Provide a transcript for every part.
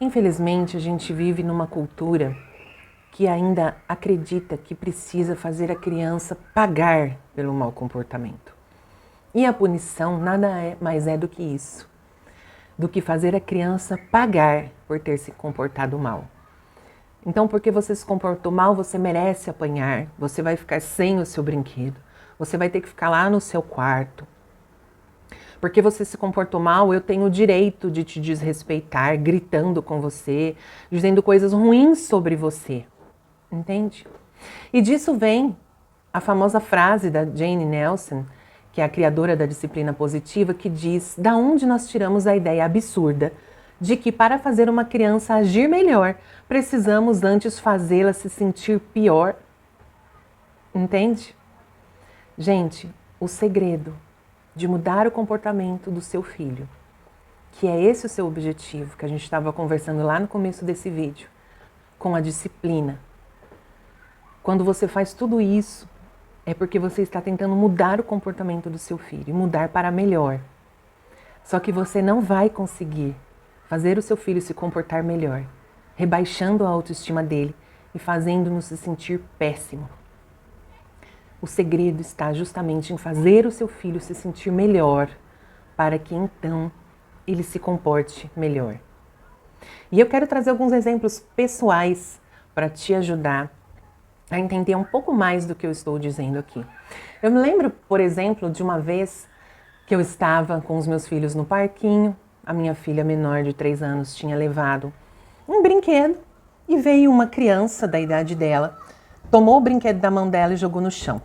Infelizmente, a gente vive numa cultura que ainda acredita que precisa fazer a criança pagar pelo mau comportamento. E a punição nada mais é do que isso, do que fazer a criança pagar por ter se comportado mal. Então, porque você se comportou mal, você merece apanhar, você vai ficar sem o seu brinquedo, você vai ter que ficar lá no seu quarto. Porque você se comportou mal, eu tenho o direito de te desrespeitar, gritando com você, dizendo coisas ruins sobre você. Entende? E disso vem a famosa frase da Jane Nelson, que é a criadora da disciplina positiva, que diz: da onde nós tiramos a ideia absurda de que para fazer uma criança agir melhor, precisamos antes fazê-la se sentir pior. Entende? Gente, o segredo de mudar o comportamento do seu filho, que é esse o seu objetivo, que a gente estava conversando lá no começo desse vídeo, com a disciplina. Quando você faz tudo isso, é porque você está tentando mudar o comportamento do seu filho e mudar para melhor. Só que você não vai conseguir fazer o seu filho se comportar melhor, rebaixando a autoestima dele e fazendo-no se sentir péssimo. O segredo está justamente em fazer o seu filho se sentir melhor, para que então ele se comporte melhor. E eu quero trazer alguns exemplos pessoais para te ajudar a entender um pouco mais do que eu estou dizendo aqui. Eu me lembro, por exemplo, de uma vez que eu estava com os meus filhos no parquinho, a minha filha menor de 3 anos tinha levado um brinquedo e veio uma criança da idade dela, tomou o brinquedo da mão dela e jogou no chão.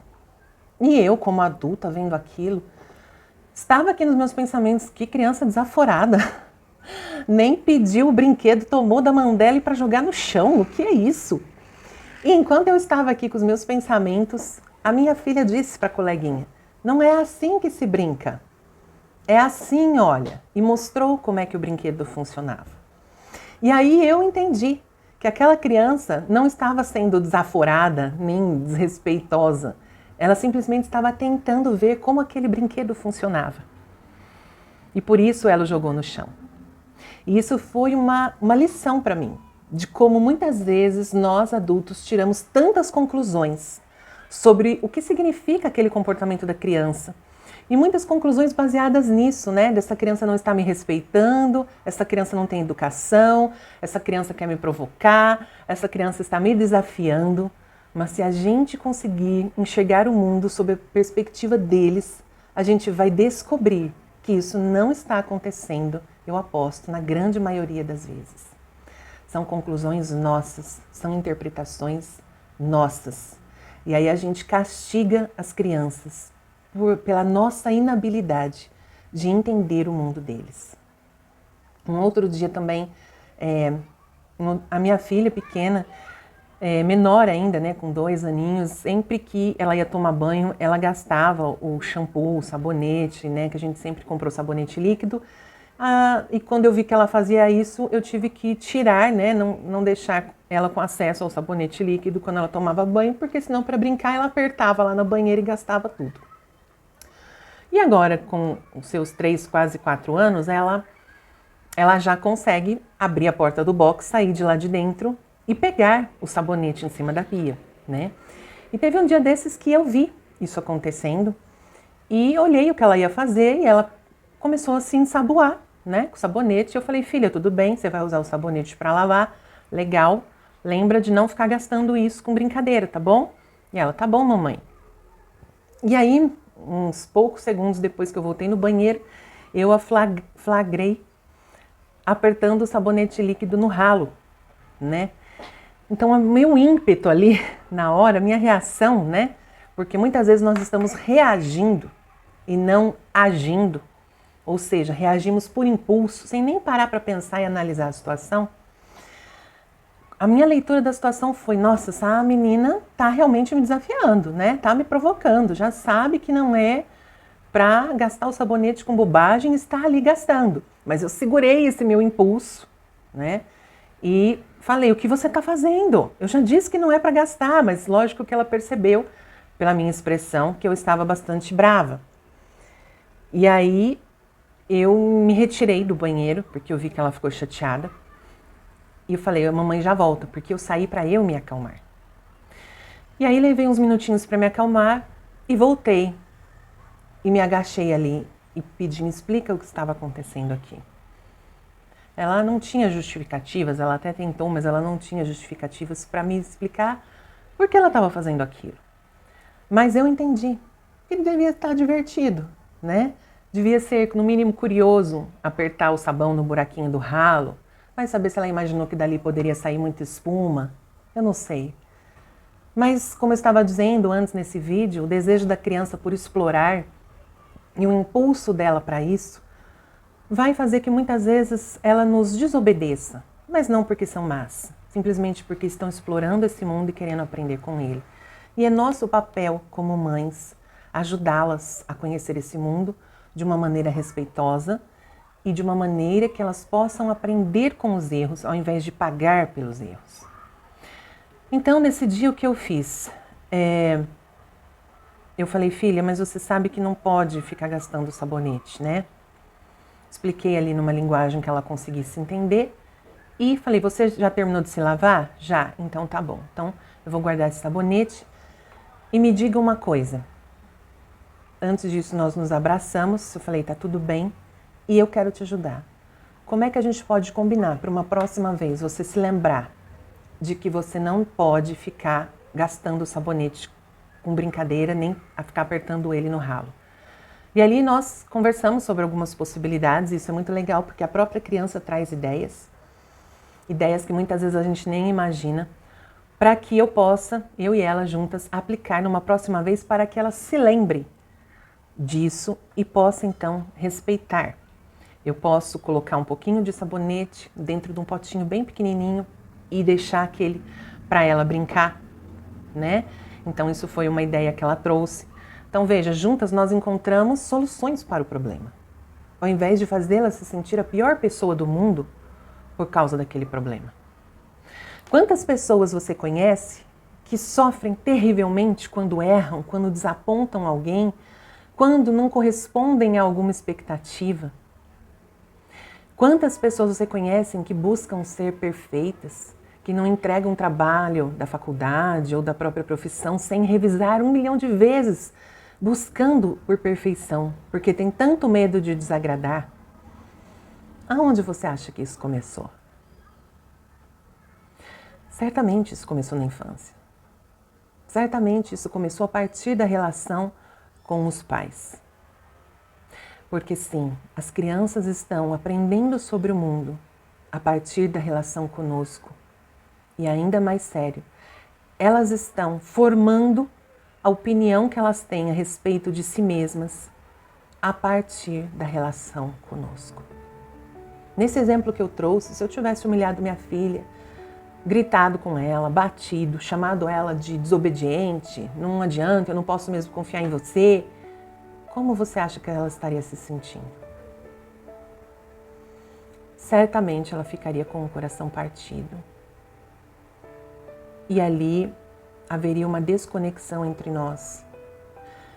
E eu, como adulta, vendo aquilo, estava aqui nos meus pensamentos: que criança desaforada. Nem pediu o brinquedo, tomou da mão dela e para jogar no chão. O que é isso? E enquanto eu estava aqui com os meus pensamentos, a minha filha disse para a coleguinha: não é assim que se brinca. É assim, olha. E mostrou como é que o brinquedo funcionava. E aí eu entendi que aquela criança não estava sendo desaforada nem desrespeitosa. Ela simplesmente estava tentando ver como aquele brinquedo funcionava. E por isso ela o jogou no chão. E isso foi uma lição para mim, de como muitas vezes nós adultos tiramos tantas conclusões sobre o que significa aquele comportamento da criança. E muitas conclusões baseadas nisso, né? Dessa criança não está me respeitando, essa criança não tem educação, essa criança quer me provocar, essa criança está me desafiando. Mas se a gente conseguir enxergar o mundo sob a perspectiva deles, a gente vai descobrir que isso não está acontecendo, eu aposto, na grande maioria das vezes. São conclusões nossas, são interpretações nossas. E aí a gente castiga as crianças pela nossa inabilidade de entender o mundo deles. Um outro dia também, a minha filha pequena, menor ainda, né, com 2 aninhos, sempre que ela ia tomar banho, ela gastava o shampoo, o sabonete, né, que a gente sempre comprou sabonete líquido. E quando eu vi que ela fazia isso, eu tive que tirar, né, não deixar ela com acesso ao sabonete líquido quando ela tomava banho, porque senão para brincar ela apertava lá na banheira e gastava tudo. E agora, com os seus 3, quase 4 anos, ela já consegue abrir a porta do box, sair de lá de dentro e pegar o sabonete em cima da pia, né? E teve um dia desses que eu vi isso acontecendo e olhei o que ela ia fazer e ela começou a se ensaboar, né, com o sabonete. Eu falei: filha, tudo bem, você vai usar o sabonete para lavar, legal, lembra de não ficar gastando isso com brincadeira, tá bom? E ela: tá bom, mamãe. E aí, uns poucos segundos depois que eu voltei no banheiro, eu a flagrei apertando o sabonete líquido no ralo, né? Então, o meu ímpeto ali, na hora, minha reação, né? Porque muitas vezes nós estamos reagindo e não agindo. Ou seja, reagimos por impulso, sem nem parar para pensar e analisar a situação. A minha leitura da situação foi: nossa, essa menina tá realmente me desafiando, né? Tá me provocando, já sabe que não é para gastar o sabonete com bobagem, está ali gastando. Mas eu segurei esse meu impulso, né? E falei: o que você está fazendo? Eu já disse que não é para gastar, mas lógico que ela percebeu, pela minha expressão, que eu estava bastante brava. E aí eu me retirei do banheiro, porque eu vi que ela ficou chateada. E eu falei, a mamãe já volta, porque eu saí para eu me acalmar. E aí levei uns minutinhos para me acalmar e voltei. E me agachei ali e pedi, me explica o que estava acontecendo aqui. Ela não tinha justificativas, ela até tentou, mas ela não tinha justificativas para me explicar por que ela estava fazendo aquilo. Mas eu entendi que ele devia estar divertido, né? Devia ser, no mínimo, curioso apertar o sabão no buraquinho do ralo. Vai saber se ela imaginou que dali poderia sair muita espuma. Eu não sei. Mas, como eu estava dizendo antes nesse vídeo, o desejo da criança por explorar e o impulso dela para isso vai fazer que muitas vezes ela nos desobedeça. Mas não porque são más, simplesmente porque estão explorando esse mundo e querendo aprender com ele. E é nosso papel, como mães, ajudá-las a conhecer esse mundo de uma maneira respeitosa e de uma maneira que elas possam aprender com os erros, ao invés de pagar pelos erros. Então, nesse dia, o que eu fiz? Eu falei, filha, mas você sabe que não pode ficar gastando sabonete, né? Expliquei ali numa linguagem que ela conseguisse entender e falei, você já terminou de se lavar? Já, então tá bom. Então, eu vou guardar esse sabonete e me diga uma coisa. Antes disso, nós nos abraçamos, eu falei, tá tudo bem e eu quero te ajudar. Como é que a gente pode combinar para uma próxima vez você se lembrar de que você não pode ficar gastando sabonete com brincadeira, nem a ficar apertando ele no ralo? E ali nós conversamos sobre algumas possibilidades, e isso é muito legal porque a própria criança traz ideias que muitas vezes a gente nem imagina, para que eu possa, eu e ela juntas, aplicar numa próxima vez para que ela se lembre disso e possa então respeitar. Eu posso colocar um pouquinho de sabonete dentro de um potinho bem pequenininho e deixar aquele para ela brincar, né? Então isso foi uma ideia que ela trouxe. Então veja, juntas nós encontramos soluções para o problema, ao invés de fazê-la se sentir a pior pessoa do mundo por causa daquele problema. Quantas pessoas você conhece que sofrem terrivelmente quando erram, quando desapontam alguém, quando não correspondem a alguma expectativa? Quantas pessoas você conhece que buscam ser perfeitas, que não entregam um trabalho da faculdade ou da própria profissão sem revisar 1 milhão de vezes, buscando por perfeição, porque tem tanto medo de desagradar? Aonde você acha que isso começou? Certamente isso começou na infância. Certamente isso começou a partir da relação com os pais. Porque sim, as crianças estão aprendendo sobre o mundo a partir da relação conosco. E ainda mais sério, elas estão formando a opinião que elas têm a respeito de si mesmas a partir da relação conosco. Nesse exemplo que eu trouxe, se eu tivesse humilhado minha filha, gritado com ela, batido, chamado ela de desobediente, não adianta, eu não posso mesmo confiar em você, como você acha que ela estaria se sentindo? Certamente ela ficaria com o coração partido. E ali haveria uma desconexão entre nós,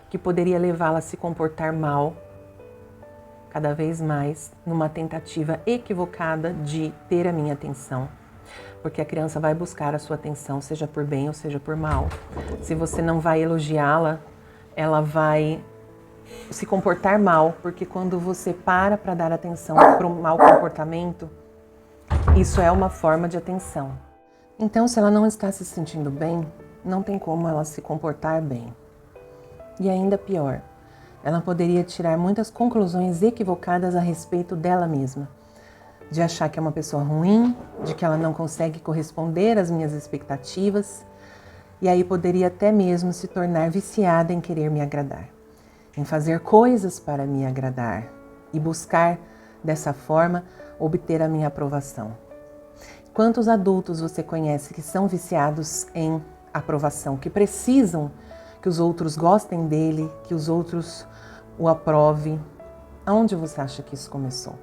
que poderia levá-la a se comportar mal, cada vez mais, numa tentativa equivocada de ter a minha atenção. Porque a criança vai buscar a sua atenção, seja por bem ou seja por mal. Se você não vai elogiá-la, ela vai se comportar mal, porque quando você para dar atenção para o mau comportamento, isso é uma forma de atenção. Então, se ela não está se sentindo bem, não tem como ela se comportar bem. E ainda pior, ela poderia tirar muitas conclusões equivocadas a respeito dela mesma. De achar que é uma pessoa ruim, de que ela não consegue corresponder às minhas expectativas, e aí poderia até mesmo se tornar viciada em querer me agradar, em fazer coisas para me agradar e buscar, dessa forma, obter a minha aprovação. Quantos adultos você conhece que são viciados em aprovação, que precisam que os outros gostem dele, que os outros o aprovem? Aonde você acha que isso começou?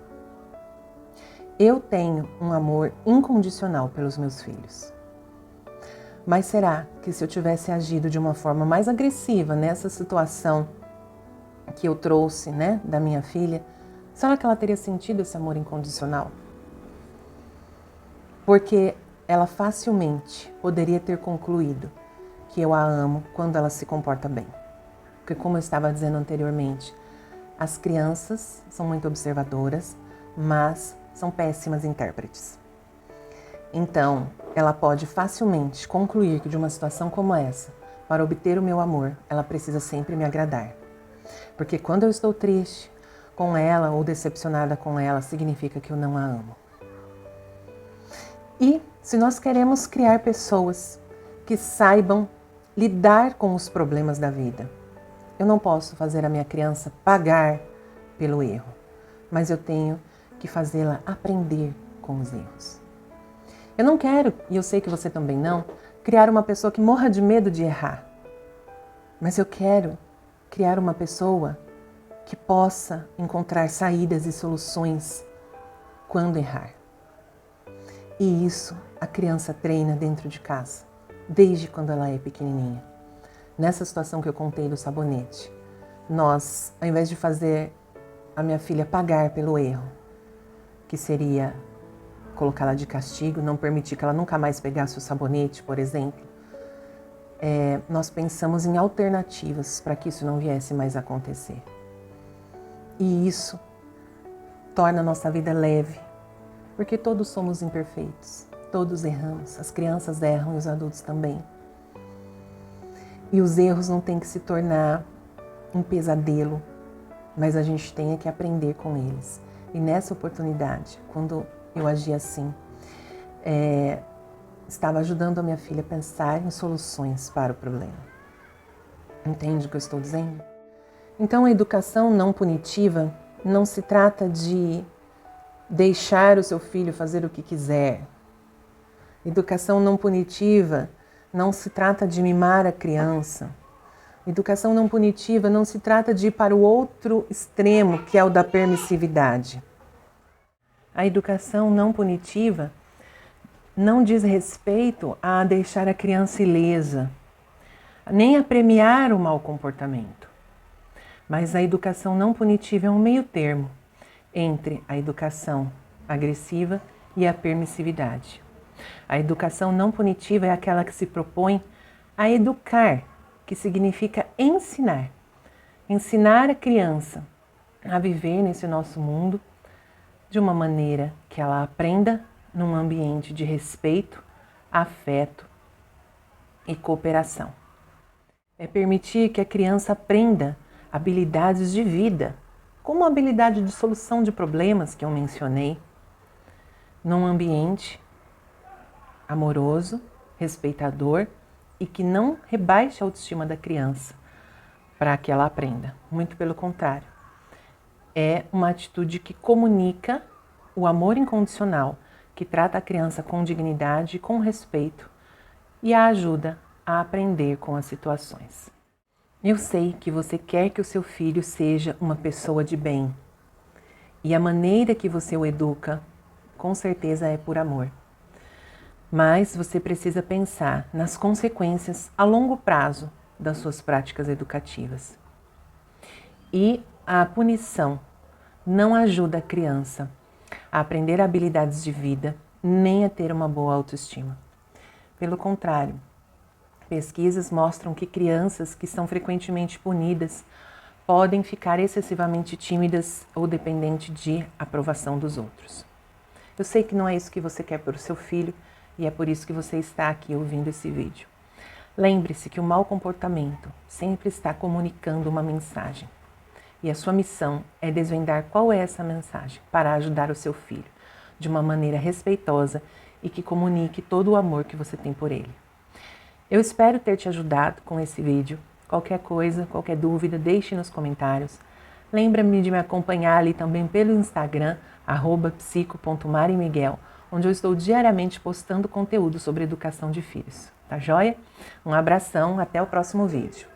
Eu tenho um amor incondicional pelos meus filhos. Mas será que se eu tivesse agido de uma forma mais agressiva nessa situação que eu trouxe, da minha filha, será que ela teria sentido esse amor incondicional? porque ela facilmente poderia ter concluído que eu a amo quando ela se comporta bem. Porque, como eu estava dizendo anteriormente, as crianças são muito observadoras, mas são péssimas intérpretes. Então, ela pode facilmente concluir que de uma situação como essa, para obter o meu amor, ela precisa sempre me agradar. Porque quando eu estou triste com ela ou decepcionada com ela, significa que eu não a amo. E se nós queremos criar pessoas que saibam lidar com os problemas da vida, eu não posso fazer a minha criança pagar pelo erro, mas eu tenho que fazê-la aprender com os erros. Eu não quero, e eu sei que você também não, criar uma pessoa que morra de medo de errar, mas eu quero criar uma pessoa que possa encontrar saídas e soluções quando errar. E isso a criança treina dentro de casa, desde quando ela é pequenininha. Nessa situação que eu contei do sabonete, nós, ao invés de fazer a minha filha pagar pelo erro, que seria colocá-la de castigo, não permitir que ela nunca mais pegasse o sabonete, por exemplo, nós pensamos em alternativas para que isso não viesse mais a acontecer. E isso torna a nossa vida leve, porque todos somos imperfeitos, todos erramos, as crianças erram e os adultos também. E os erros não têm que se tornar um pesadelo, mas a gente tem que aprender com eles. E nessa oportunidade, quando eu agi assim, estava ajudando a minha filha a pensar em soluções para o problema. Entende o que eu estou dizendo? Então, a educação não punitiva não se trata de deixar o seu filho fazer o que quiser. Educação não punitiva não se trata de mimar a criança. Educação não punitiva não se trata de ir para o outro extremo, que é o da permissividade. A educação não punitiva não diz respeito a deixar a criança ilesa, nem a premiar o mau comportamento. Mas a educação não punitiva é um meio termo entre a educação agressiva e a permissividade. A educação não punitiva é aquela que se propõe a educar, que significa ensinar. Ensinar a criança a viver nesse nosso mundo de uma maneira que ela aprenda num ambiente de respeito, afeto e cooperação. É permitir que a criança aprenda habilidades de vida, como a habilidade de solução de problemas que eu mencionei, num ambiente amoroso, respeitador e que não rebaixe a autoestima da criança para que ela aprenda. Muito pelo contrário. É uma atitude que comunica o amor incondicional, que trata a criança com dignidade e com respeito e a ajuda a aprender com as situações. Eu sei que você quer que o seu filho seja uma pessoa de bem. E a maneira que você o educa, com certeza é por amor. Mas você precisa pensar nas consequências a longo prazo das suas práticas educativas. E a punição não ajuda a criança a aprender habilidades de vida, nem a ter uma boa autoestima. Pelo contrário, pesquisas mostram que crianças que são frequentemente punidas podem ficar excessivamente tímidas ou dependentes de aprovação dos outros. Eu sei que não é isso que você quer para o seu filho e é por isso que você está aqui ouvindo esse vídeo. Lembre-se que o mau comportamento sempre está comunicando uma mensagem. E a sua missão é desvendar qual é essa mensagem para ajudar o seu filho de uma maneira respeitosa e que comunique todo o amor que você tem por ele. Eu espero ter te ajudado com esse vídeo. Qualquer coisa, qualquer dúvida, deixe nos comentários. Lembra-me de me acompanhar ali também pelo Instagram, @psico.marimiguel, onde eu estou diariamente postando conteúdo sobre educação de filhos. Tá joia? Um abração, até o próximo vídeo.